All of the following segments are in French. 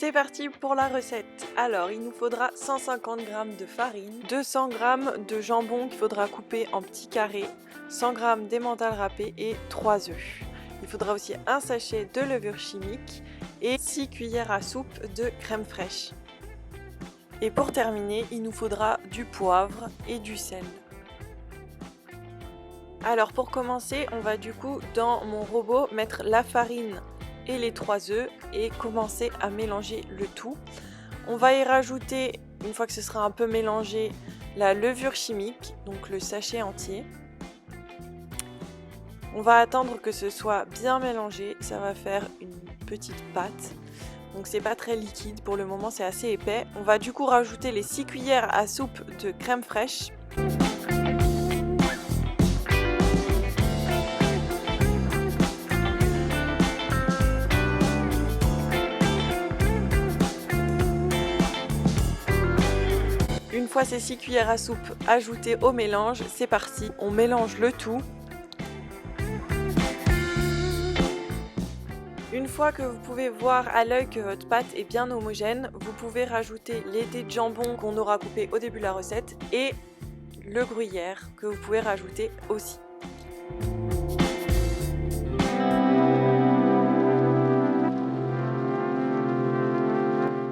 C'est parti pour la recette. Alors il nous faudra 150 g de farine, 200 g de jambon qu'il faudra couper en petits carrés, 100 g d'emmental râpé et 3 œufs. Il faudra aussi un sachet de levure chimique et 6 cuillères à soupe de crème fraîche. Et pour terminer, il nous faudra du poivre et du sel. Alors pour commencer, on va du coup dans mon robot mettre la farine et les 3 œufs et commencer à mélanger le tout. On va y rajouter, une fois que ce sera un peu mélangé, la levure chimique, donc le sachet entier. On va attendre que ce soit bien mélangé, ça va faire une petite pâte. Donc c'est pas très liquide, pour le moment c'est assez épais. On va du coup rajouter les 6 cuillères à soupe de crème fraîche. Une fois ces 6 cuillères à soupe ajoutées au mélange, c'est parti, on mélange le tout. Une fois que vous pouvez voir à l'œil que votre pâte est bien homogène, vous pouvez rajouter les dés de jambon qu'on aura coupés au début de la recette et le gruyère que vous pouvez rajouter aussi.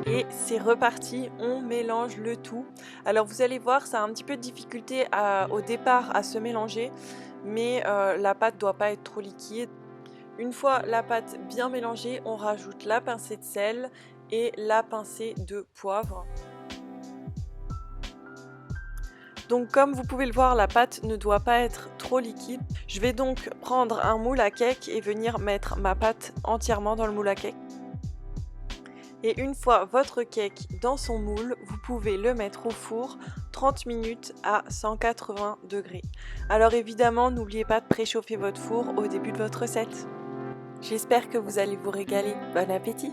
Et c'est reparti, on mélange le tout. Alors vous allez voir, ça a un petit peu de difficulté au départ à se mélanger, mais la pâte ne doit pas être trop liquide. Une fois la pâte bien mélangée, on rajoute la pincée de sel et la pincée de poivre. Donc comme vous pouvez le voir, la pâte ne doit pas être trop liquide. Je vais donc prendre un moule à cake et venir mettre ma pâte entièrement dans le moule à cake. Et une fois votre cake dans son moule, vous pouvez le mettre au four 30 minutes à 180 degrés. Alors évidemment, n'oubliez pas de préchauffer votre four au début de votre recette. J'espère que vous allez vous régaler. Bon appétit!